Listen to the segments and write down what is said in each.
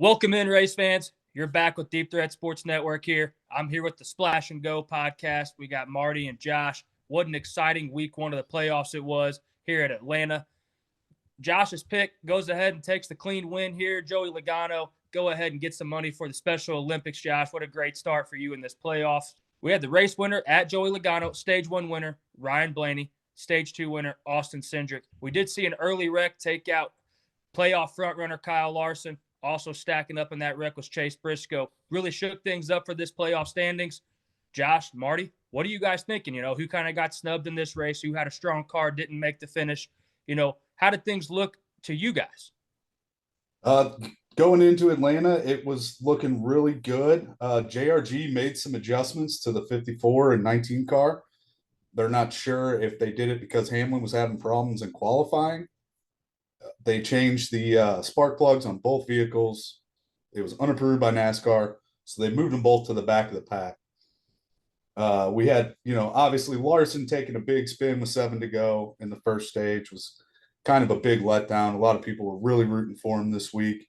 Welcome in, race fans. You're back with Deep Threat Sports Network here. I'm here with the Splash and Go podcast. We got Marty and Josh. What an exciting week one of the playoffs it was here at Atlanta. Josh's pick goes ahead and takes the clean win here. Joey Logano, go ahead and get some money for the Special Olympics, Josh. What a great start for you in this playoffs. We had the race winner at Joey Logano, stage 1 winner, Ryan Blaney, stage 2 winner, Austin Cindric. We did see an early wreck take out playoff frontrunner Kyle Larson. Also stacking up in that wreck was Chase Briscoe. Really shook things up for this playoff standings. Josh, Marty, what are you guys thinking? Who kind of got snubbed in this race? Who had a strong car, didn't make the finish? How did things look to you guys? Going into Atlanta, it was looking really good. JRG made some adjustments to the 54 and 19 car. They're not sure if they did it because Hamlin was having problems in qualifying. They changed the spark plugs on both vehicles. It was unapproved by NASCAR, so they moved them both to the back of the pack. We had, obviously Larson taking a big spin with 7 to go in the first stage was kind of a big letdown. A lot of people were really rooting for him this week.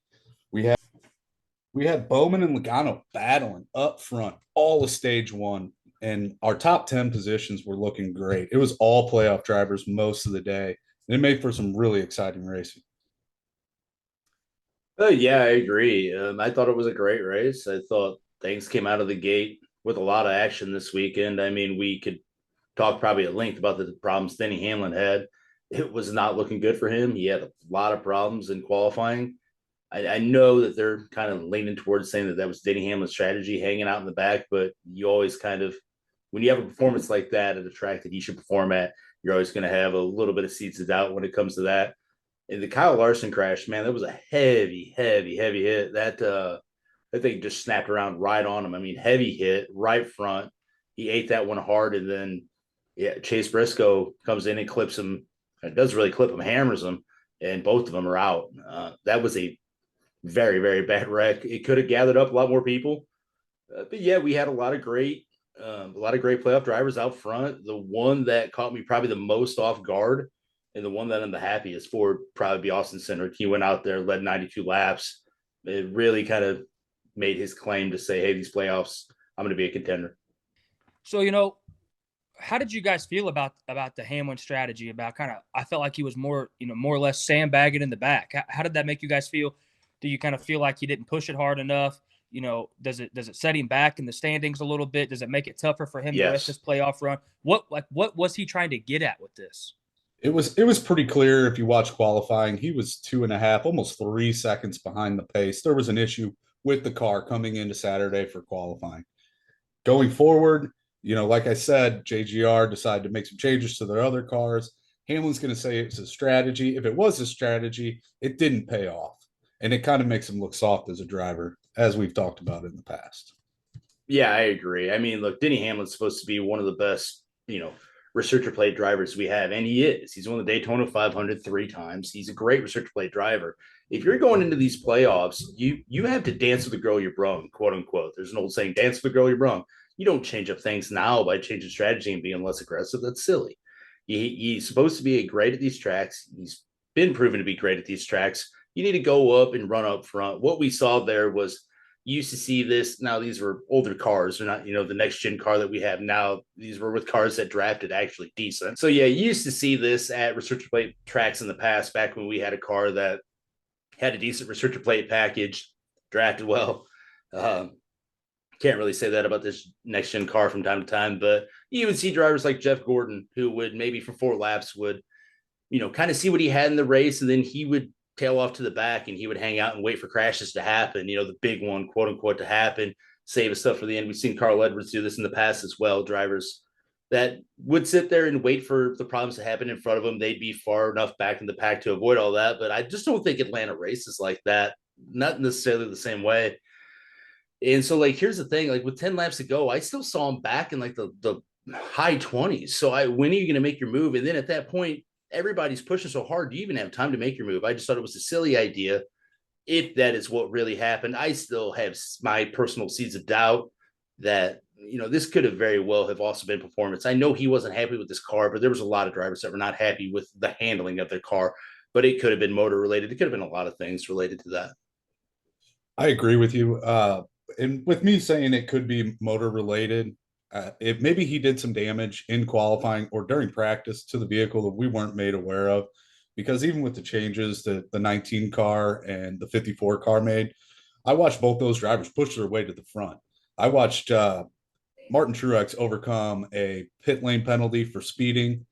We had Bowman and Logano battling up front all of stage 1, and our top 10 positions were looking great. It was all playoff drivers most of the day. And it made for some really exciting racing. Yeah, I agree. I thought it was a great race. I thought things came out of the gate with a lot of action this weekend. I mean, we could talk probably at length about the problems Denny Hamlin had. It was not looking good for him. He had a lot of problems in qualifying. I know that they're kind of leaning towards saying that was Denny Hamlin's strategy, hanging out in the back, but you always kind of, when you have a performance like that at a track that he should perform at, you're always going to have a little bit of seeds of doubt when it comes to that. And the Kyle Larson crash, man, that was a heavy hit. That thing just snapped around right on him. I mean, heavy hit right front. He ate that one hard, and then Chase Briscoe comes in and clips him. It doesn't really clip him, hammers him, and both of them are out. That was a very, very bad wreck. It could have gathered up a lot more people. But yeah, we had a lot of great playoff drivers out front. The one that caught me probably the most off guard and the one that I'm the happiest for would probably be Austin Cindric. He went out there, led 92 laps. It really kind of made his claim to say, hey, these playoffs, I'm going to be a contender. So, how did you guys feel about the Hamlin strategy? I felt like he was more or less sandbagging in the back. How did that make you guys feel? Do you kind of feel like he didn't push it hard enough? Does it set him back in the standings a little bit? Does it make it tougher for him to rest his playoff run? What was he trying to get at with this? It was pretty clear if you watch qualifying. He was 2.5, almost 3 seconds behind the pace. There was an issue with the car coming into Saturday for qualifying. Going forward, like I said, JGR decided to make some changes to their other cars. Hamlin's going to say it's a strategy. If it was a strategy, it didn't pay off. And it kind of makes him look soft as a driver, as we've talked about in the past. Yeah, I agree. I mean, look, Denny Hamlin's supposed to be one of the best, researcher plate drivers we have, and he is. He's won the Daytona 500 3 times. He's a great researcher plate driver. If you're going into these playoffs, you have to dance with the girl you brung, quote unquote. There's an old saying, dance with the girl you brung. You don't change up things now by changing strategy and being less aggressive. That's silly. He's supposed to be great at these tracks. He's been proven to be great at these tracks. You need to go up and run up front. What we saw there was, you used to see this. Now, these were older cars. They're not, the next gen car that we have now. These were with cars that drafted actually decent. So yeah, you used to see this at researcher plate tracks in the past, back when we had a car that had a decent researcher plate package, drafted well. Can't really say that about this next gen car from time to time, but you would see drivers like Jeff Gordon, who would maybe for 4 laps would, kind of see what he had in the race, and then he would tail off to the back and he would hang out and wait for crashes to happen, the big one, quote unquote, to happen, save his stuff for the end. We've seen Carl Edwards do this in the past as well. Drivers that would sit there and wait for the problems to happen in front of them. They'd be far enough back in the pack to avoid all that. But I just don't think Atlanta races like that, not necessarily the same way. And so, here's the thing, with 10 laps to go, I still saw him back in the high 20s. So when are you going to make your move? And then at that point, everybody's pushing so hard. Do you even have time to make your move? I just thought it was a silly idea. If that is what really happened, I still have my personal seeds of doubt that, this could have very well have also been performance. I know he wasn't happy with this car, but there was a lot of drivers that were not happy with the handling of their car, but it could have been motor related. It could have been a lot of things related to that. I agree with you. And with me saying it could be motor related, it maybe he did some damage in qualifying or during practice to the vehicle that we weren't made aware of. Because even with the changes that the 19 car and the 54 car made, I watched both those drivers push their way to the front. I watched Martin Truex overcome a pit lane penalty for speeding,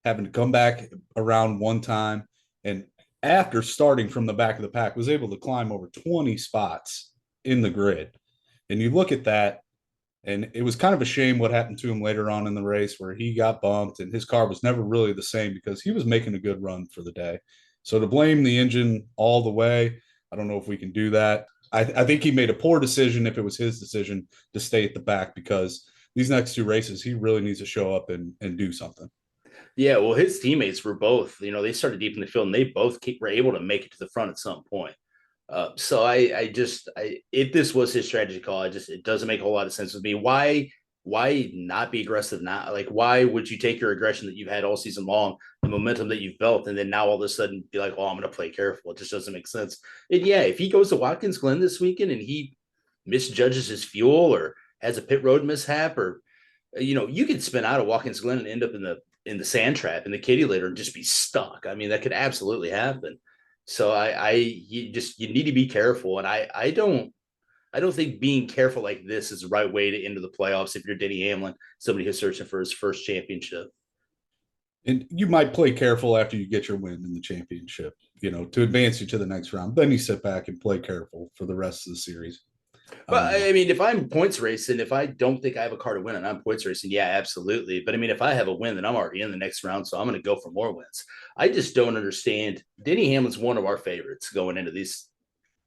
having to come back around one time, and after starting from the back of the pack, was able to climb over 20 spots in the grid. And you look at that, and it was kind of a shame what happened to him later on in the race where he got bumped and his car was never really the same because he was making a good run for the day. So to blame the engine all the way, I don't know if we can do that. I think he made a poor decision if it was his decision to stay at the back because these next two races, he really needs to show up and do something. Yeah, well, his teammates were both, they started deep in the field and they both were able to make it to the front at some point. So if this was his strategy call, it doesn't make a whole lot of sense with me. Why not be aggressive now? Like, why would you take your aggression that you've had all season long, the momentum that you've built, and then now all of a sudden be like, I'm going to play careful? It just doesn't make sense. And yeah, if he goes to Watkins Glen this weekend and he misjudges his fuel or has a pit road mishap, or you could spin out of Watkins Glen and end up in the sand trap in the kitty litter and just be stuck. I mean, that could absolutely happen. So you need to be careful. And I don't think being careful like this is the right way to enter the playoffs if you're Denny Hamlin, somebody who's searching for his first championship. And you might play careful after you get your win in the championship, to advance you to the next round. Then you sit back and play careful for the rest of the series. But I mean, if I'm points racing, if I don't think I have a car to win and I'm points racing, yeah, absolutely. But I mean, if I have a win, then I'm already in the next round. So I'm going to go for more wins. I just don't understand. Denny Hamlin's one of our favorites going into these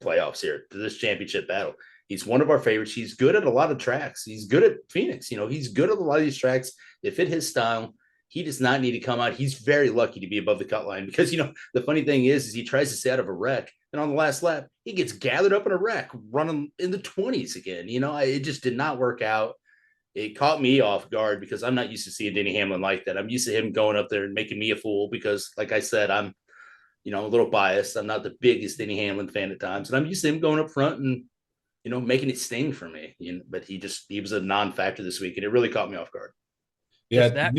playoffs here, to this championship battle. He's one of our favorites. He's good at a lot of tracks. He's good at Phoenix. He's good at a lot of these tracks. They fit his style. He does not need to come out. He's very lucky to be above the cut line because, the funny thing is he tries to stay out of a wreck. And on the last lap, he gets gathered up in a wreck running in the 20s again. It just did not work out. It caught me off guard because I'm not used to seeing Denny Hamlin like that. I'm used to him going up there and making me a fool because, like I said, I'm a little biased. I'm not the biggest Denny Hamlin fan at times. And I'm used to him going up front and, making it sting for me. But he was a non-factor this week. And it really caught me off guard. Yeah,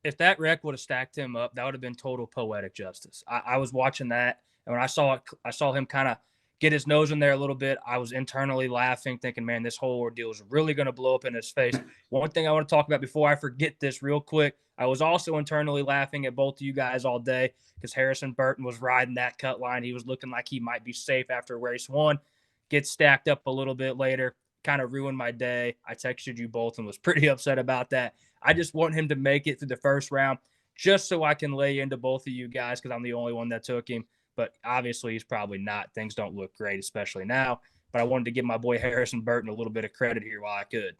If that wreck would have stacked him up, that would have been total poetic justice. I was watching that, and when I saw him kind of get his nose in there a little bit. I was internally laughing, thinking, man, this whole ordeal is really going to blow up in his face. One thing I want to talk about before I forget this real quick, I was also internally laughing at both of you guys all day because Harrison Burton was riding that cut line. He was looking like he might be safe after race one, gets stacked up a little bit later, kind of ruined my day. I texted you both and was pretty upset about that. I just want him to make it through the first round just so I can lay into both of you guys because I'm the only one that took him. But obviously, he's probably not. Things don't look great, especially now. But I wanted to give my boy Harrison Burton a little bit of credit here while I could.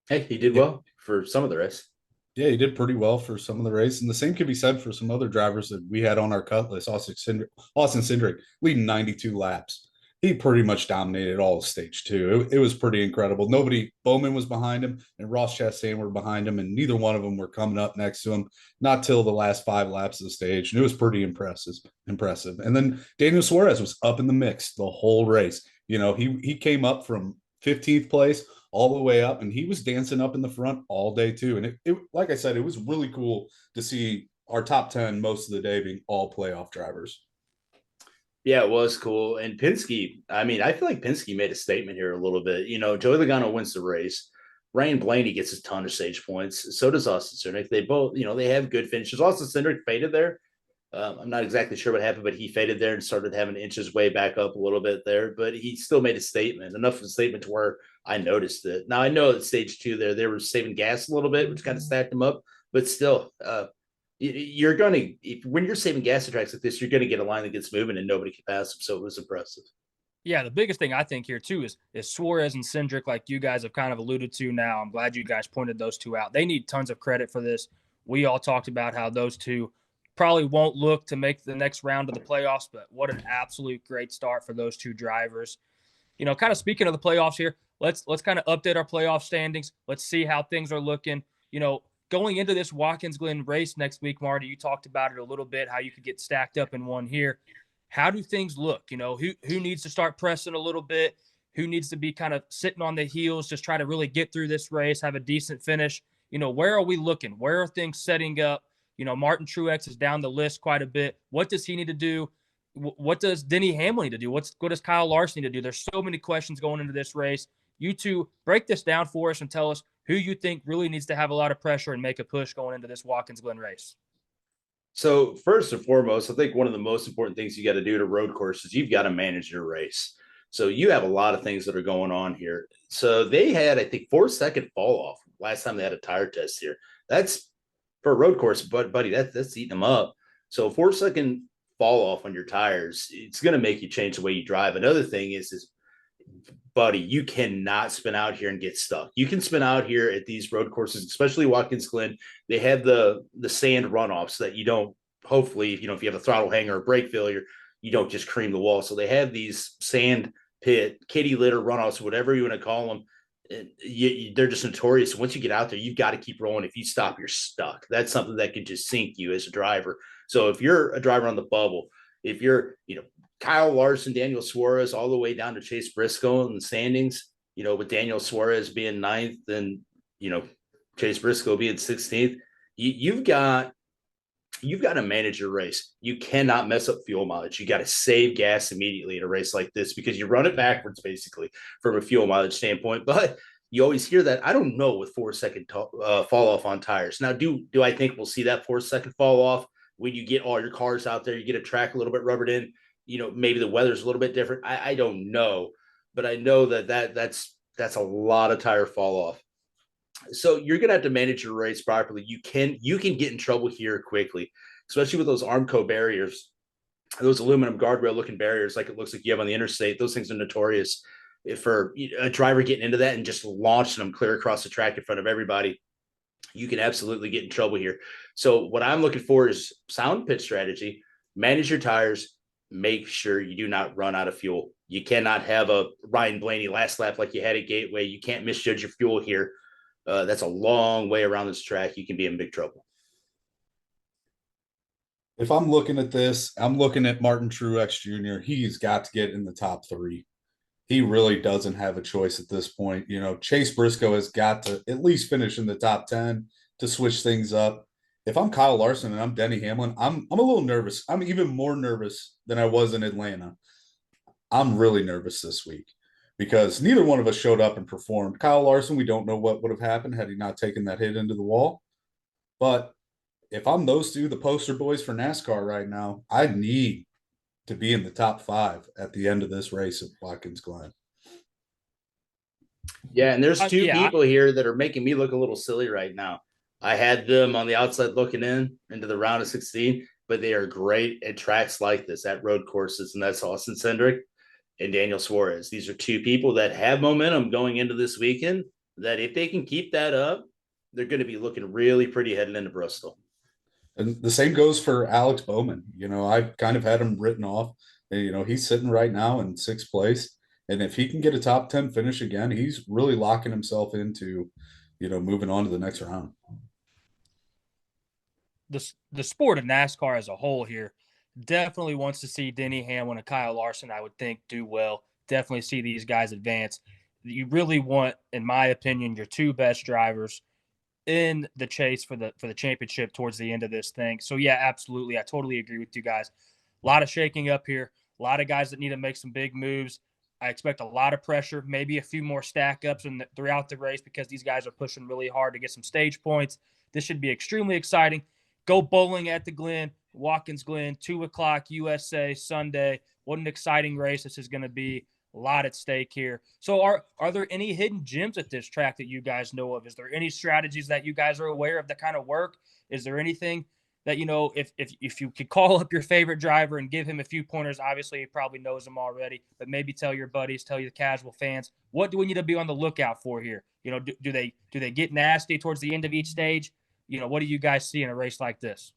Hey, he did well for some of the race. Yeah, he did pretty well for some of the race. And the same could be said for some other drivers that we had on our cut list. Austin Cindric leading 92 laps. He pretty much dominated all of stage two. It was pretty incredible. Bowman was behind him and Ross Chastain were behind him, and neither one of them were coming up next to him, not till the last 5 laps of the stage. And it was pretty impressive. And then Daniel Suarez was up in the mix the whole race. He came up from 15th place all the way up, and he was dancing up in the front all day too. And it like I said, it was really cool to see our top 10 most of the day being all playoff drivers. Yeah, it was cool. And Penske, I mean, I feel like Penske made a statement here a little bit. Joey Logano wins the race. Ryan Blaney gets a ton of stage points. So does Austin Cindric. They both, they have good finishes. Austin Cindric faded there. I'm not exactly sure what happened, but he faded there and started having to inch his way back up a little bit there. But he still made a statement, enough of a statement to where I noticed it. Now, I know at stage 2 there, they were saving gas a little bit, which kind of stacked them up. But still, you're going to, when you're saving gas at tracks like this, you're going to get a line that gets moving and nobody can pass them. So it was impressive. Yeah, the biggest thing I think here too is Suarez and Cindric, like you guys have kind of alluded to now. I'm glad you guys pointed those two out. They need tons of credit for this. We all talked about how those two probably won't look to make the next round of the playoffs, but what an absolute great start for those two drivers. Kind of speaking of the playoffs here, let's kind of update our playoff standings. Let's see how things are looking. Going into this Watkins Glen race next week, Marty, you talked about it a little bit, how you could get stacked up in one here. how do things look? Who needs to start pressing a little bit? Who needs to be kind of sitting on the heels, just try to really get through this race, have a decent finish? Where are we looking? Where are things setting up? Martin Truex is down the list quite a bit. What does he need to do? What does Denny Hamlin need to do? What does Kyle Larson need to do? There's so many questions going into this race. You two break this down for us and tell us who you think really needs to have a lot of pressure and make a push going into this Watkins Glen race. So first and foremost, I think one of the most important things you got to do to road courses, you've got to manage your race. So you have a lot of things that are going on here. So they had, I think, 4-second fall off last time they had a tire test here. That's for a road course, but buddy, that's eating them up. So 4-second fall off on your tires, it's going to make you change the way you drive. Another thing is buddy, you cannot spin out here and get stuck. You can spin out here at these road courses, especially Watkins Glen. They have the sand runoffs so that you don't, hopefully, if you have a throttle hanger or brake failure, you don't just cream the wall. So they have these sand pit, kitty litter runoffs, whatever you want to call them. They're just notorious. Once you get out there, you've got to keep rolling. If you stop, you're stuck. That's something that can just sink you as a driver. So if you're a driver on the bubble, if you're, Kyle Larson, Daniel Suarez, all the way down to Chase Briscoe in the standings, with Daniel Suarez being 9th and, Chase Briscoe being 16th, you've got to manage your race. You cannot mess up fuel mileage. You got to save gas immediately in a race like this because you run it backwards, basically, from a fuel mileage standpoint. But you always hear that. I don't know with 4-second fall off on tires. Now, do I think we'll see that 4-second fall off when you get all your cars out there, you get a track a little bit rubbered in? Maybe the weather's a little bit different. I don't know, but I know that's a lot of tire fall off. So you're going to have to manage your race properly. You can get in trouble here quickly, especially with those Armco barriers, those aluminum guardrail looking barriers, like it looks like you have on the interstate. Those things are notorious for a driver getting into that and just launching them clear across the track in front of everybody. You can absolutely get in trouble here. So what I'm looking for is sound pit strategy, manage your tires, make sure you do not run out of fuel. You cannot have a Ryan Blaney last lap like you had at Gateway. You can't misjudge your fuel here. That's a long way around this track. You can be in big trouble. If I'm looking at this, I'm looking at Martin Truex Jr. He's got to get in the top 3. He really doesn't have a choice at this point. Chase Briscoe has got to at least finish in the top 10 to switch things up. If I'm Kyle Larson and I'm Denny Hamlin, I'm a little nervous. I'm even more nervous than I was in Atlanta. I'm really nervous this week because neither one of us showed up and performed. Kyle Larson, we don't know what would have happened had he not taken that hit into the wall. But if I'm those two, the poster boys for NASCAR right now, I need to be in the top 5 at the end of this race at Watkins Glen. Yeah, and there's two people here that are making me look a little silly right now. I had them on the outside looking into the round of 16, but they are great at tracks like this, at road courses, and that's Austin Cindric and Daniel Suarez. These are two people that have momentum going into this weekend, that if they can keep that up, they're going to be looking really pretty heading into Bristol. And the same goes for Alex Bowman. I've kind of had him written off. He's sitting right now in 6th place. And if he can get a top 10 finish again, he's really locking himself into, moving on to the next round. The sport of NASCAR as a whole here definitely wants to see Denny Hamlin and Kyle Larson, I would think, do well. Definitely see these guys advance. You really want, in my opinion, your 2 best drivers in the chase for the championship towards the end of this thing. So yeah, absolutely. I totally agree with you guys. A lot of shaking up here. A lot of guys that need to make some big moves. I expect a lot of pressure, maybe a few more stack ups throughout the race because these guys are pushing really hard to get some stage points. This should be extremely exciting. Go bowling at the Glen, Watkins Glen, 2:00 USA Sunday. What an exciting race this is going to be. A lot at stake here. So are there any hidden gems at this track that you guys know of? Is there any strategies that you guys are aware of that kind of work? Is there anything that, if you could call up your favorite driver and give him a few pointers, obviously he probably knows them already, but maybe tell your buddies, tell your casual fans, what do we need to be on the lookout for here? Do they get nasty towards the end of each stage? What do you guys see in a race like this?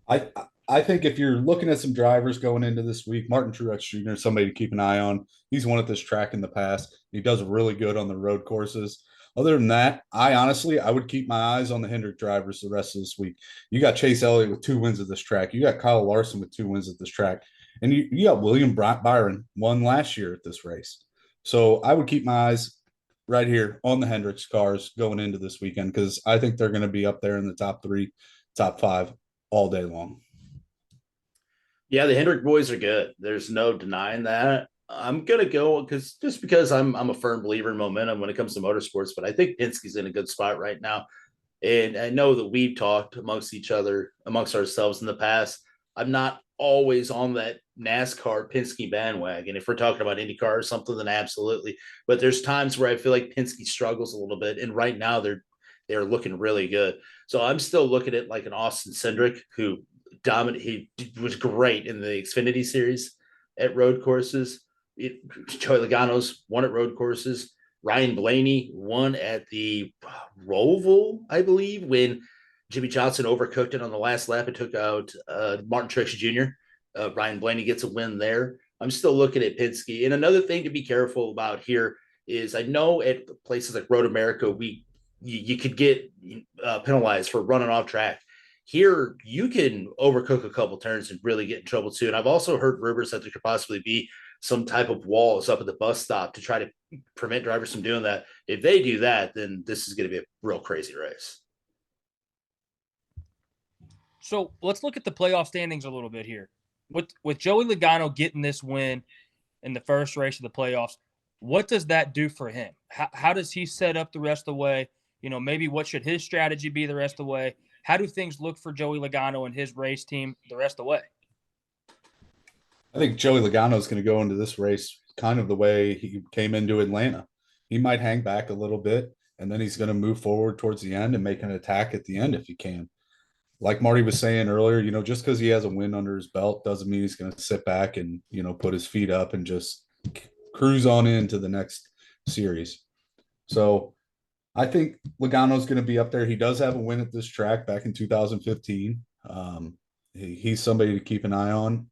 I think if you're looking at some drivers going into this week, Martin Truex Jr. is somebody to keep an eye on. He's won at this track in the past. He does really good on the road courses. Other than that, I would keep my eyes on the Hendrick drivers the rest of this week. You got Chase Elliott with 2 wins at this track. You got Kyle Larson with 2 wins at this track. And you got William Byron won last year at this race. So I would keep my eyes right here on the Hendricks cars going into this weekend because I think they're going to be up there in the top 3, top 5 all day long. Yeah, the Hendrick boys are good. There's no denying that. I'm gonna go because I'm a firm believer in momentum when it comes to motorsports, but I think Penske's in a good spot right now. And I know that we've talked amongst ourselves in the past. I'm not always on that NASCAR Penske bandwagon. If we're talking about IndyCar or something, then absolutely. But there's times where I feel like Penske struggles a little bit, and right now they're looking really good. So I'm still looking at like an Austin Cindric who he was great in the Xfinity series at road courses. Joey Logano's won at road courses. Ryan Blaney won at the Roval, I believe, when Jimmy Johnson overcooked it on the last lap and took out Martin Truex Jr. Ryan Blaney gets a win there. I'm still looking at Penske. And another thing to be careful about here is I know at places like Road America, you could get penalized for running off track. Here, you can overcook a couple turns and really get in trouble too. And I've also heard rumors that there could possibly be some type of walls up at the bus stop to try to prevent drivers from doing that. If they do that, then this is going to be a real crazy race. So let's look at the playoff standings a little bit here. With Joey Logano getting this win in the first race of the playoffs, what does that do for him? How does he set up the rest of the way? Maybe what should his strategy be the rest of the way? How do things look for Joey Logano and his race team the rest of the way? I think Joey Logano is going to go into this race kind of the way he came into Atlanta. He might hang back a little bit, and then he's going to move forward towards the end and make an attack at the end if he can. Like Marty was saying earlier, just because he has a win under his belt doesn't mean he's going to sit back and, put his feet up and just cruise on into the next series. So I think Logano's going to be up there. He does have a win at this track back in 2015. He's somebody to keep an eye on.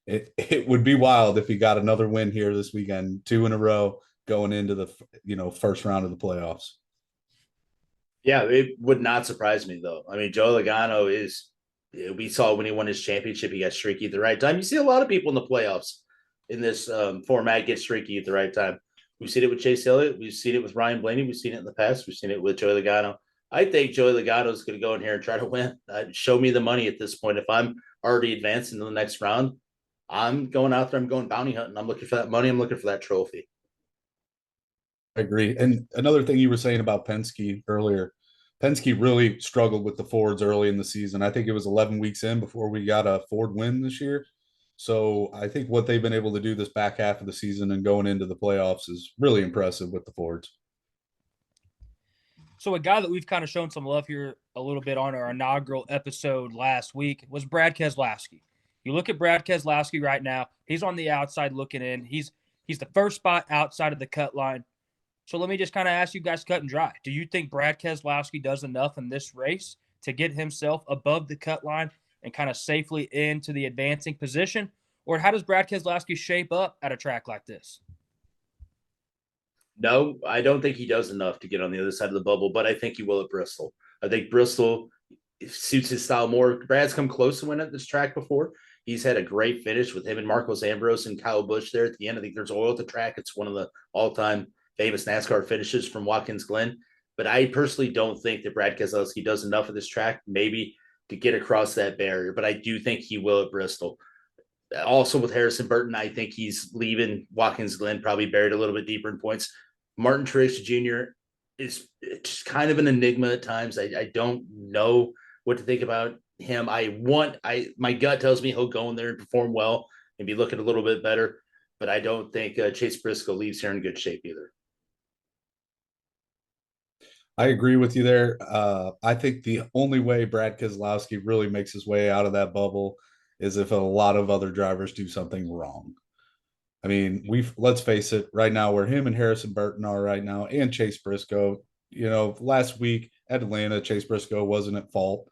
It would be wild if he got another win here this weekend, 2 in a row going into the first round of the playoffs. Yeah, it would not surprise me though. I mean, Joe Logano we saw when he won his championship, he got streaky at the right time. You see a lot of people in the playoffs in this format get streaky at the right time. We've seen it with Chase Elliott. We've seen it with Ryan Blaney. We've seen it in the past. We've seen it with Joey Logano. I think Joey Logano is going to go in here and try to win. Show me the money at this point. If I'm already advancing to the next round, I'm going out there. I'm going bounty hunting. I'm looking for that money. I'm looking for that trophy. I agree. And another thing you were saying about Penske earlier, Penske really struggled with the Fords early in the season. I think it was 11 weeks in before we got a Ford win this year. So I think what they've been able to do this back half of the season and going into the playoffs is really impressive with the Fords. So a guy that we've kind of shown some love here a little bit on our inaugural episode last week was Brad Keselowski. You look at Brad Keselowski right now, he's on the outside looking in. He's the first spot outside of the cut line. So let me just kind of ask you guys cut and dry. Do you think Brad Keselowski does enough in this race to get himself above the cut line and kind of safely into the advancing position? Or how does Brad Keselowski shape up at a track like this? No, I don't think he does enough to get on the other side of the bubble, but I think he will at Bristol. I think Bristol suits his style more. Brad's come close to winning at this track before. He's had a great finish with him and Marcos Ambrose and Kyle Busch there at the end. I think there's oil at the track. It's one of the all-time famous NASCAR finishes from Watkins Glen. But I personally don't think that Brad Keselowski does enough of this track, maybe to get across that barrier. But I do think he will at Bristol. Also with Harrison Burton, I think he's leaving Watkins Glen probably buried a little bit deeper in points. Martin Truex Jr. is just kind of an enigma at times. I don't know what to think about him. My gut tells me he'll go in there and perform well and be looking a little bit better, but I don't think Chase Briscoe leaves here in good shape either. I agree with you there. I think the only way Brad Keselowski really makes his way out of that bubble is if a lot of other drivers do something wrong. I mean, let's face it, right now where him and Harrison Burton are right now, and Chase Briscoe, last week at Atlanta, Chase Briscoe wasn't at fault.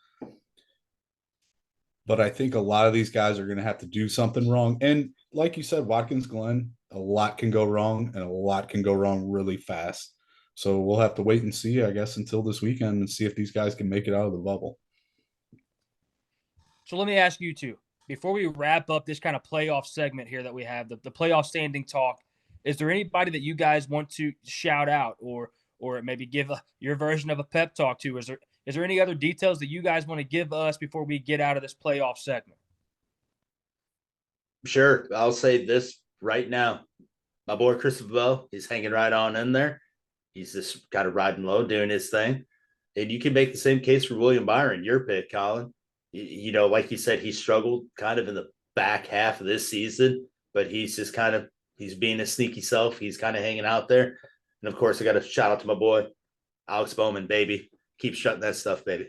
But I think a lot of these guys are going to have to do something wrong. And like you said, Watkins Glen, a lot can go wrong, and a lot can go wrong really fast. So we'll have to wait and see, I guess, until this weekend and see if these guys can make it out of the bubble. So let me ask you two. before we wrap up this kind of playoff segment here that we have, the playoff standing talk, is there anybody that you guys want to shout out or maybe give your version of a pep talk to? Is there any other details that you guys want to give us before we get out of this playoff segment? Sure. I'll say this right now. My boy Christopher Bell, he's hanging right on in there. He's just kind of riding low, doing his thing. And you can make the same case for William Byron, your pick, Colin. You know, like you said, he struggled kind of in the back half of this season, but he's just kind of he's being a sneaky self. He's kind of hanging out there. And of course, I got to shout out to my boy, Alex Bowman, baby. Keep shutting that stuff, baby.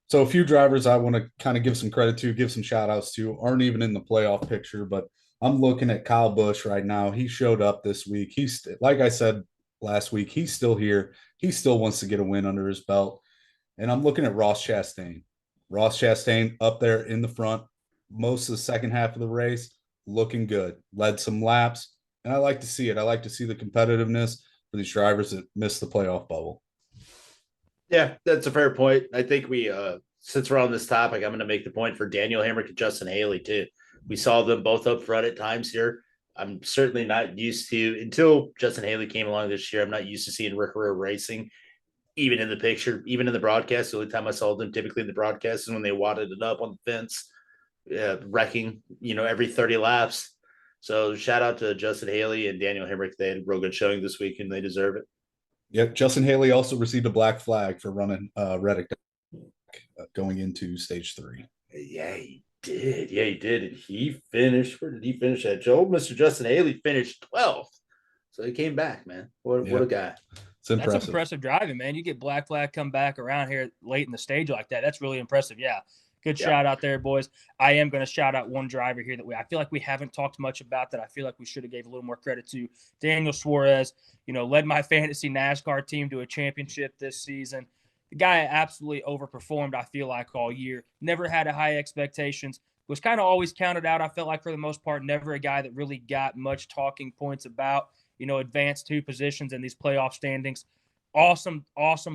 So a few drivers I want to kind of give some credit to, give some shout outs to, aren't even in the playoff picture, but I'm looking at Kyle Busch right now. He showed up this week. He's, like I said last week, he's still here. He still wants to get a win under his belt. And I'm looking at Ross Chastain. Ross Chastain up there in the front, most of the second half of the race, looking good. Led some laps, and I like to see it. I like to see the competitiveness for these drivers that missed the playoff bubble. Yeah, that's a fair point. I think we, since we're on this topic, I'm going to make the point for Daniel Hemrick and Justin Haley, too. We saw them both up front at times here. I'm certainly not used to, until Justin Haley came along this year, I'm not used to seeing Rick Herrera racing, even in the picture, even in the broadcast. The only time I saw them typically in the broadcast is when they wadded it up on the fence, wrecking, every 30 laps. So shout out to Justin Haley and Daniel Hemrick. They had a real good showing this week, and they deserve it. Yep, Justin Haley also received a black flag for running Reddick going into stage 3. Yeah, he did. Yeah, he did. And he finished. Where did he finish at? Joe, Mr. Justin Haley finished 12th. So he came back, man. What a guy. It's impressive. That's impressive driving, man. You get black flag come back around here late in the stage like that. That's really impressive. Yeah. Good shout out there, boys. I am going to shout out one driver here that I feel like we haven't talked much about that I feel like we should have gave a little more credit to. Daniel Suarez, led my fantasy NASCAR team to a championship this season. The guy absolutely overperformed, I feel like, all year. Never had a high expectations. Was kind of always counted out, I felt like, for the most part. Never a guy that really got much talking points about, advanced 2 positions in these playoff standings. Awesome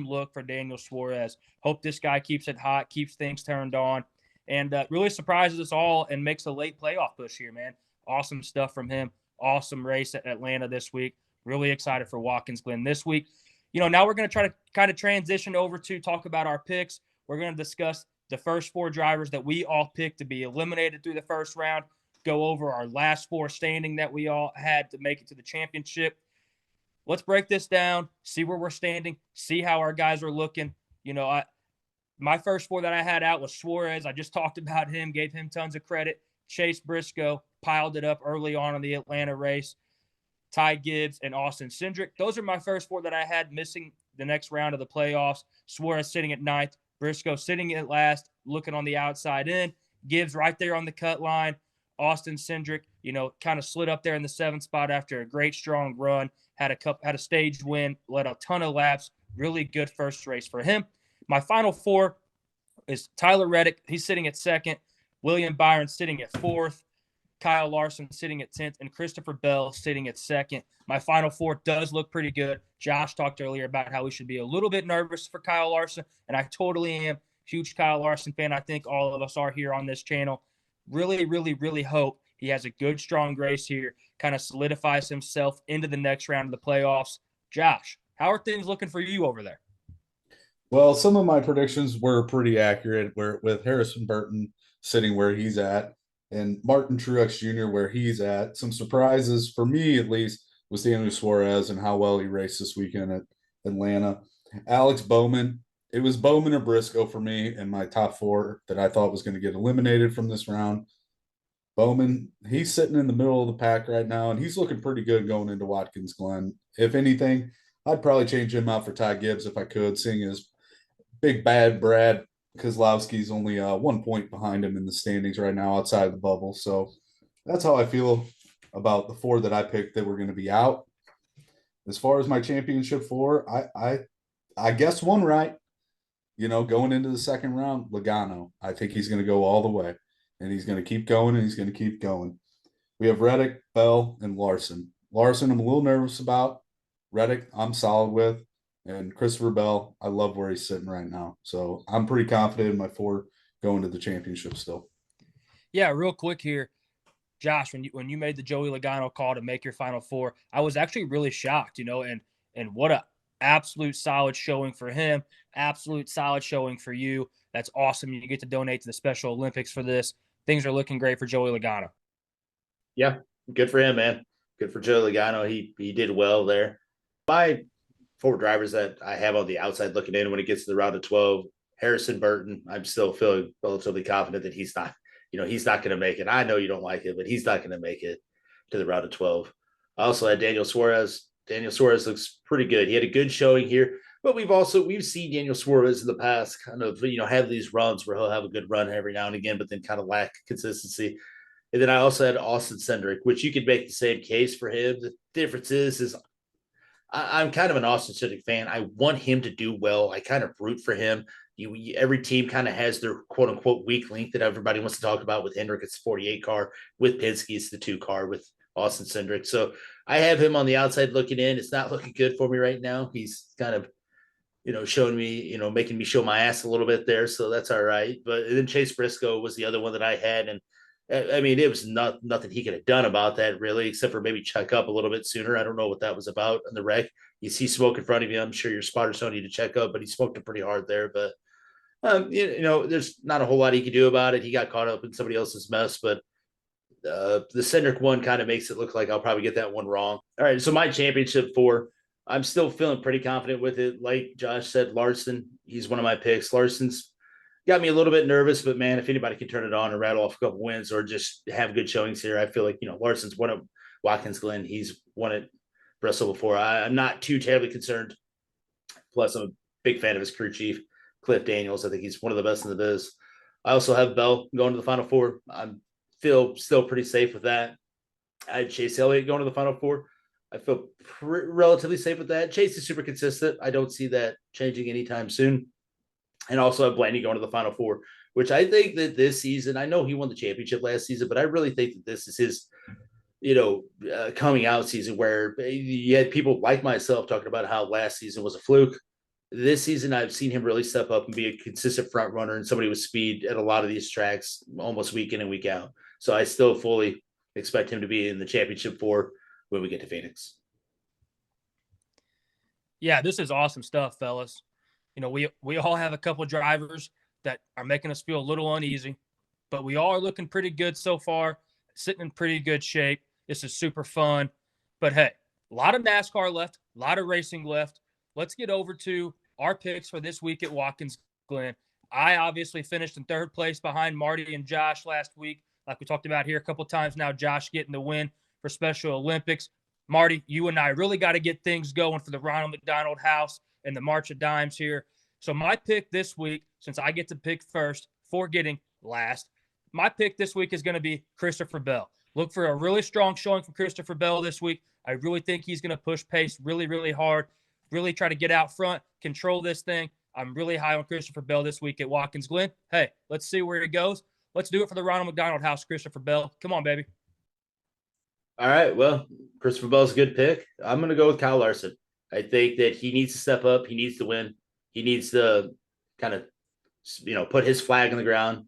look for Daniel Suarez. Hope this guy keeps it hot, keeps things turned on, and really surprises us all and makes a late playoff push here, man. Awesome stuff from him. Awesome race at Atlanta this week. Really excited for Watkins Glen this week. Now we're going to try to kind of transition over to talk about our picks. We're going to discuss the first 4 drivers that we all picked to be eliminated through the first round, go over our last 4 standing that we all had to make it to the championship. Let's break this down, see where we're standing, see how our guys are looking. My first 4 that I had out was Suarez. I just talked about him, gave him tons of credit. Chase Briscoe piled it up early on in the Atlanta race. Ty Gibbs and Austin Cindric. Those are my first 4 that I had missing the next round of the playoffs. Suarez sitting at 9th, Briscoe sitting at last, looking on the outside in. Gibbs right there on the cut line. Austin Cindric, kind of slid up there in the 7th spot after a great strong run. Had a stage win, led a ton of laps. Really good first race for him. My final 4 is Tyler Reddick. He's sitting at 2nd. William Byron sitting at 4th. Kyle Larson sitting at 10th. And Christopher Bell sitting at 2nd. My final 4 does look pretty good. Josh talked earlier about how we should be a little bit nervous for Kyle Larson, and I totally am. Huge Kyle Larson fan. I think all of us are here on this channel. Really, really, really hope he has a good, strong race here, kind of solidifies himself into the next round of the playoffs. Josh, how are things looking for you over there? Well, some of my predictions were pretty accurate, with Harrison Burton sitting where he's at and Martin Truex Jr. where he's at. Some surprises, for me at least, was Daniel Suarez and how well he raced this weekend at Atlanta. Alex Bowman. It was Bowman or Briscoe for me in my top 4 that I thought was going to get eliminated from this round. Bowman, he's sitting in the middle of the pack right now, and he's looking pretty good going into Watkins Glen. If anything, I'd probably change him out for Ty Gibbs if I could, seeing as big bad Brad Keselowski's only 1 point behind him in the standings right now outside of the bubble. So that's how I feel about the 4 that I picked that were going to be out. As far as my championship 4, I guess one right. Going into the second round, Logano. I think he's going to go all the way, and he's going to keep going, and he's going to keep going. We have Reddick, Bell, and Larson. Larson, I'm a little nervous about. Reddick, I'm solid with. And Christopher Bell, I love where he's sitting right now. So I'm pretty confident in my 4 going to the championship still. Yeah, real quick here, Josh, when you made the Joey Logano call to make your Final Four, I was actually really shocked, and what a absolute solid showing for him, absolute solid showing for you. That's awesome. You get to donate to the Special Olympics for this. Things are looking great for Joey Logano. Yeah, good for him, man. Good for Joe Logano. He did well there. My four drivers that I have on the outside looking in when it gets to the round of 12, Harrison Burton. I'm still feeling relatively confident that he's not going to make it. I know you don't like it, but he's not going to make it to the round of 12. I also had Daniel Suarez. Daniel Suarez looks pretty good. He had a good showing here, but we've seen Daniel Suarez in the past kind of, have these runs where he'll have a good run every now and again, but then kind of lack consistency. And then I also had Austin Cindric, which you could make the same case for him. The difference is I'm kind of an Austin Cindric fan. I want him to do well. I kind of root for him. Every team kind of has their quote unquote weak link that everybody wants to talk about. With Hendrick, it's the 48 car. With Penske, it's the 2 car with Austin Cindric. So I have him on the outside looking in. It's not looking good for me right now. He's kind of, showing me, making me show my ass a little bit there. So that's all right. But then Chase Briscoe was the other one that I had. And I mean, it was nothing he could have done about that, really, except for maybe check up a little bit sooner. I don't know what that was about in the wreck. You see smoke in front of you. I'm sure your spotters don't need to check up, but he smoked it pretty hard there. But, there's not a whole lot he could do about it. He got caught up in somebody else's mess, but the Cindric one kind of makes it look like I'll probably get that one wrong. All right, so my championship 4, I'm still feeling pretty confident with it. Like Josh said, Larson, he's one of my picks. Larson's got me a little bit nervous, but man, if anybody can turn it on and rattle off a couple wins or just have good showings here, I feel like, Larson's won at Watkins Glen. He's won at Bristol before. I'm not too terribly concerned. Plus, I'm a big fan of his crew chief, Cliff Daniels. I think he's one of the best in the biz. I also have Bell going to the Final Four. I feel still pretty safe with that. I had Chase Elliott going to the Final Four. I feel relatively safe with that. Chase is super consistent. I don't see that changing anytime soon. And also have Blaney going to the Final Four, which I think that this season, I know he won the championship last season, but I really think that this is his, coming out season where you had people like myself talking about how last season was a fluke. This season, I've seen him really step up and be a consistent front runner and somebody with speed at a lot of these tracks almost week in and week out. So I still fully expect him to be in the championship 4 when we get to Phoenix. Yeah, this is awesome stuff, fellas. We all have a couple of drivers that are making us feel a little uneasy, but we all are looking pretty good so far, sitting in pretty good shape. This is super fun. But hey, a lot of NASCAR left, a lot of racing left. Let's get over to our picks for this week at Watkins Glen. I obviously finished in 3rd place behind Marty and Josh last week. Like we talked about here a couple of times now, Josh getting the win for Special Olympics. Marty, you and I really got to get things going for the Ronald McDonald House and the March of Dimes here. So my pick this week, since I get to pick first for getting last, my pick this week is going to be Christopher Bell. Look for a really strong showing from Christopher Bell this week. I really think he's going to push pace really, really hard, really try to get out front, control this thing. I'm really high on Christopher Bell this week at Watkins Glen. Hey, let's see where he goes. Let's do it for the Ronald McDonald House, Christopher Bell. Come on, baby. All right. Well, Christopher Bell's a good pick. I'm going to go with Kyle Larson. I think that he needs to step up. He needs to win. He needs to kind of, put his flag on the ground,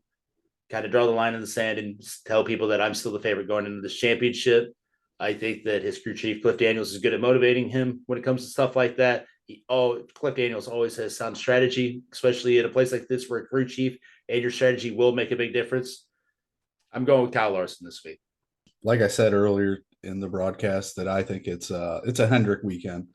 kind of draw the line in the sand and tell people that I'm still the favorite going into this championship. I think that his crew chief, Cliff Daniels, is good at motivating him when it comes to stuff like that. Cliff Daniels always has sound strategy, especially in a place like this where a crew chief and your strategy will make a big difference. I'm going with Kyle Larson this week. Like I said earlier in the broadcast, that I think it's a Hendrick weekend.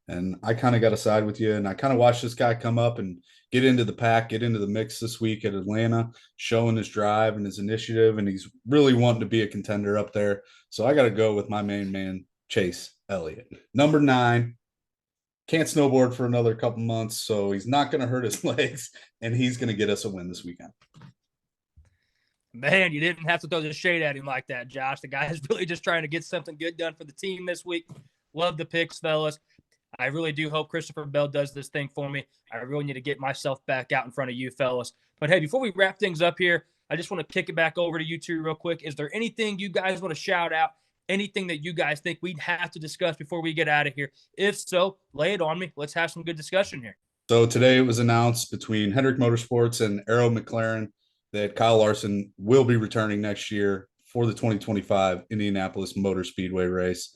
And I kind of got to side with you. And I kind of watched this guy come up and get into the pack, get into the mix this week at Atlanta, showing his drive and his initiative. And he's really wanting to be a contender up there. So I got to go with my main man, Chase Elliott. Number 9, can't snowboard for another couple months. So he's not going to hurt his legs. And he's going to get us a win this weekend. Man, you didn't have to throw the shade at him like that, Josh. The guy is really just trying to get something good done for the team this week. Love the picks, fellas. I really do hope Christopher Bell does this thing for me. I really need to get myself back out in front of you fellas. But hey, before we wrap things up here, I just want to kick it back over to you two real quick. Is there anything you guys want to shout out? Anything that you guys think we'd have to discuss before we get out of here? If so, lay it on me. Let's have some good discussion here. So today it was announced between Hendrick Motorsports and Arrow McLaren that Kyle Larson will be returning next year for the 2025 Indianapolis Motor Speedway race.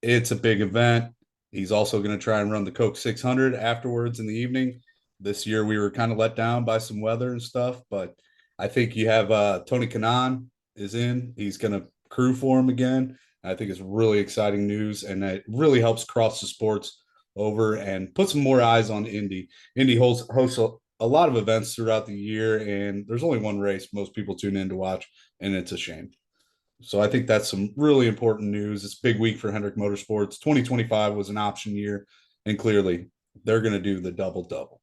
It's a big event. He's also going to try and run the Coke 600 afterwards in the evening. This year we were kind of let down by some weather and stuff, but I think you have Tony Kanaan is in. He's going to crew for him again. I think it's really exciting news, and it really helps cross the sports over and put some more eyes on Indy. Indy hosts a lot of events throughout the year, and there's only one race most people tune in to watch, and it's a shame. So I think that's some really important news. It's a big week for Hendrick Motorsports. 2025 was an option year, and clearly they're going to do the double-double.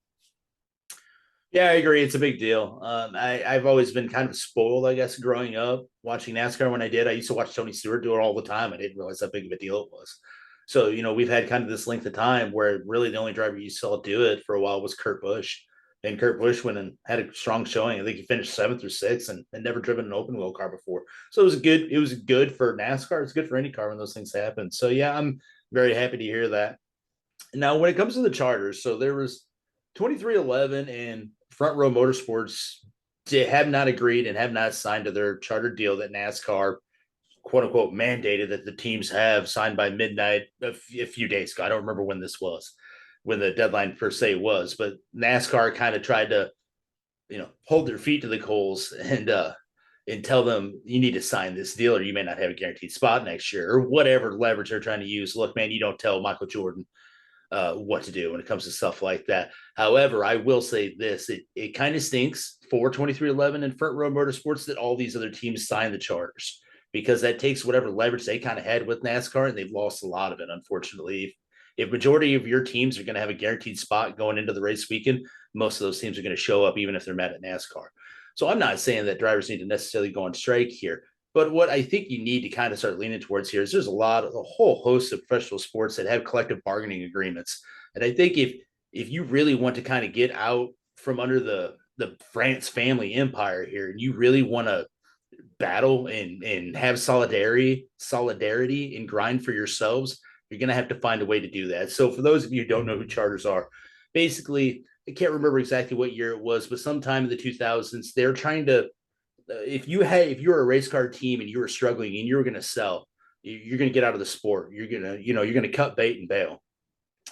Yeah, I agree. It's a big deal. I've always been kind of spoiled, I guess, growing up watching NASCAR. When I did, I used to watch Tony Stewart do it all the time. I didn't realize how big of a deal it was. So, we've had kind of this length of time where really the only driver you saw do it for a while was Kurt Busch. And Kurt Busch went and had a strong showing. I think he finished 7th or 6th and never driven an open wheel car before. So it was good for NASCAR. It's good for any car when those things happen. So yeah, I'm very happy to hear that. Now, when it comes to the charters, so there was 2311 and Front Row Motorsports have not agreed and have not signed to their charter deal that NASCAR, quote unquote, mandated that the teams have signed by midnight a few days ago. I don't remember when this was, when the deadline per se was, but NASCAR kind of tried to, hold their feet to the coals and tell them you need to sign this deal or you may not have a guaranteed spot next year or whatever leverage they're trying to use. Look, man, you don't tell Michael Jordan what to do when it comes to stuff like that. However, I will say this, it kind of stinks for 2311 and Front Row Motorsports that all these other teams sign the charters, because that takes whatever leverage they kind of had with NASCAR, and they've lost a lot of it, unfortunately. If majority of your teams are going to have a guaranteed spot going into the race weekend, most of those teams are going to show up even if they're mad at NASCAR. So I'm not saying that drivers need to necessarily go on strike here, but what I think you need to kind of start leaning towards here is there's a whole host of professional sports that have collective bargaining agreements. And I think if you really want to kind of get out from under the France family empire here, and you really want to battle and have solidarity and grind for yourselves, you're going to have to find a way to do that. So for those of you who don't know who charters are, basically, I can't remember exactly what year it was, but sometime in the 2000s, they're trying to, if you're a race car team and you were struggling and you were going to sell, you're going to get out of the sport. You're going to cut bait and bail.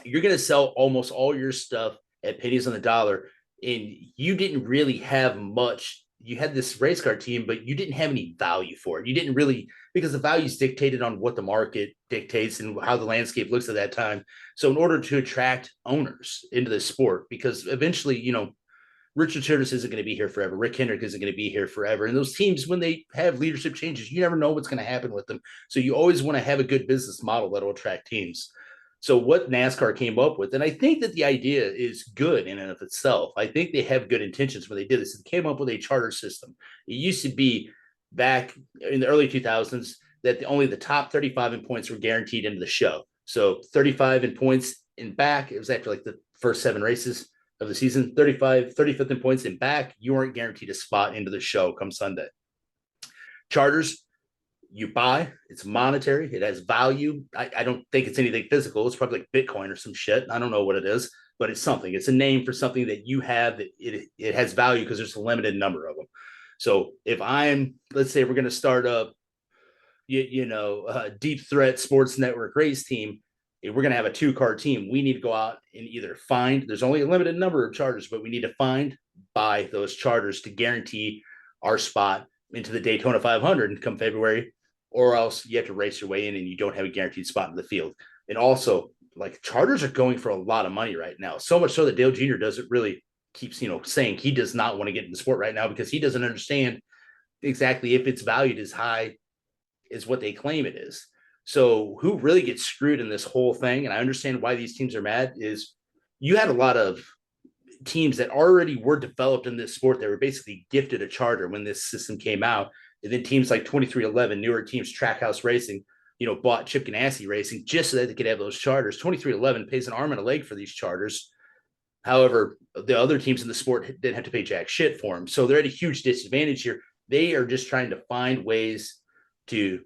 You're going to sell almost all your stuff at pennies on the dollar. And you didn't really have much. You had this race car team, but you didn't have any value for it. You didn't really, because the value is dictated on what the market dictates and how the landscape looks at that time. So in order to attract owners into the sport, because eventually, Richard Childress isn't going to be here forever. Rick Hendrick isn't going to be here forever. And those teams, when they have leadership changes, you never know what's going to happen with them. So you always want to have a good business model that will attract teams. So what NASCAR came up with, and I think that the idea is good in and of itself. I think they have good intentions when they did this. They came up with a charter system. It used to be back in the early 2000s that only the top 35 in points were guaranteed into the show. So 35 in points in back, it was after like the first 7 races of the season, 35th in points in back, you weren't guaranteed a spot into the show come Sunday. Charters, you buy, it's monetary, it has value. I don't think it's anything physical. It's probably like Bitcoin or some shit. I don't know what it is, but it's something. It's a name for something that you have that it has value because there's a limited number of them. So if let's say we're going to start up, Deep Threat Sports Network race team, if we're going to have a 2-car team, we need to go out and either there's only a limited number of charters, but we need to buy those charters to guarantee our spot into the Daytona 500 come February, or else you have to race your way in and you don't have a guaranteed spot in the field. And also, like, charters are going for a lot of money right now. So much so that Dale Jr. keeps saying he does not want to get in the sport right now because he doesn't understand exactly if it's valued as high as what they claim it is. So who really gets screwed in this whole thing, and I understand why these teams are mad, is you had a lot of teams that already were developed in this sport that were basically gifted a charter when this system came out. And then teams like 2311, newer teams, Trackhouse Racing, bought Chip Ganassi Racing just so that they could have those charters. 2311 pays an arm and a leg for these charters. However, the other teams in the sport didn't have to pay jack shit for them. So they're at a huge disadvantage here. They are just trying to find ways to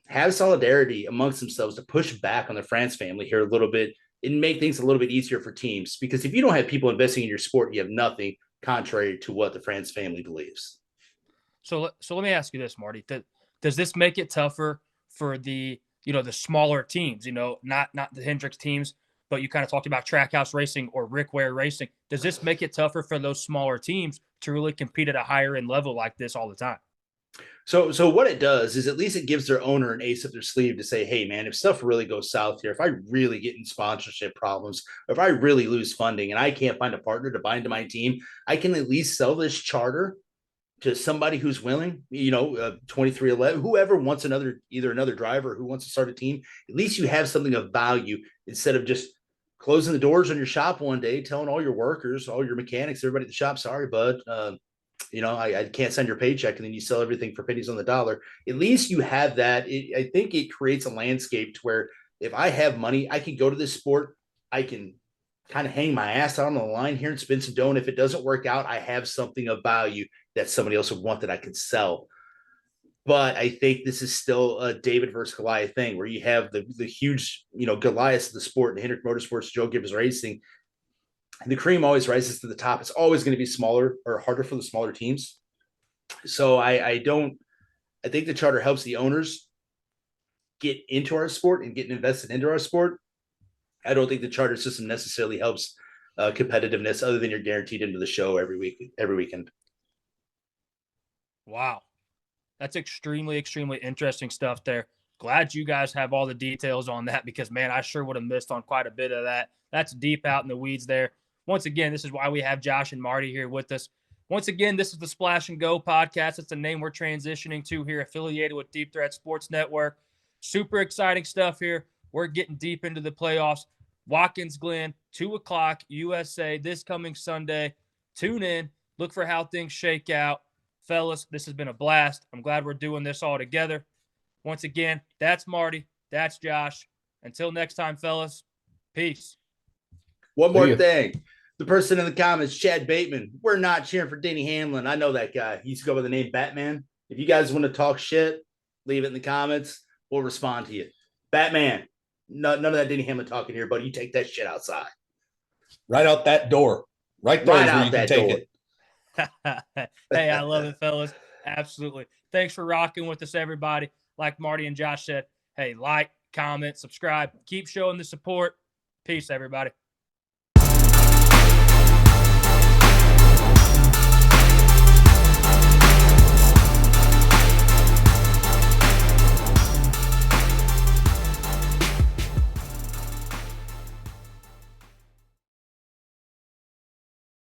have solidarity amongst themselves to push back on the France family here a little bit and make things a little bit easier for teams. Because if you don't have people investing in your sport, you have nothing. contrary to what the France family believes. So let me ask you this, Marty. Does this make it tougher for the smaller teams? Not the Hendricks teams, but you kind of talked about Trackhouse Racing or Rick Ware Racing. Does this make it tougher for those smaller teams to really compete at a higher end level like this all the time? So what it does is at least it gives their owner an ace up their sleeve to say, hey, man, if stuff really goes south here, if I really get in sponsorship problems, if I really lose funding and I can't find a partner to bind to my team, I can at least sell this charter to somebody who's willing, 2311, whoever wants either another driver who wants to start a team. At least you have something of value instead of just closing the doors on your shop one day, telling all your workers, all your mechanics, everybody at the shop, sorry, bud, I can't send your paycheck, and then you sell everything for pennies on the dollar. At least you have that. I think it creates a landscape to where if I have money, I can go to this sport. I can kind of hang my ass out on the line here and spin some dough. And if it doesn't work out, I have something of value that somebody else would want that I could sell. But I think this is still a David versus Goliath thing where you have the huge, Goliath of the sport and Hendrick Motorsports, Joe Gibbs Racing. And the cream always rises to the top. It's always going to be smaller or harder for the smaller teams. So I think the charter helps the owners get into our sport and get invested into our sport. I don't think the charter system necessarily helps competitiveness other than you're guaranteed into the show every weekend. Wow. That's extremely, extremely interesting stuff there. Glad you guys have all the details on that because, man, I sure would have missed on quite a bit of that. That's deep out in the weeds there. Once again, this is why we have Josh and Marty here with us. Once again, this is the Splash and Go podcast. It's the name we're transitioning to here, affiliated with Deep Threat Sports Network. Super exciting stuff here. We're getting deep into the playoffs. Watkins Glen, 2 o'clock, USA, this coming Sunday. Tune in. Look for how things shake out. Fellas, this has been a blast. I'm glad we're doing this all together. Once again, that's Marty. That's Josh. Until next time, fellas, peace. One more thing. The person in the comments, Chad Bateman, we're not cheering for Denny Hamlin. I know that guy. He used to go by the name Batman. If you guys want to talk shit, leave it in the comments. We'll respond to you. Batman, none of that Denny Hamlin talking here, buddy. You take that shit outside. Right out that door. Right there is where you can take it. Hey, I love it, fellas. Absolutely. Thanks for rocking with us, everybody. Like Marty and Josh said, hey, like, comment, subscribe. Keep showing the support. Peace, everybody.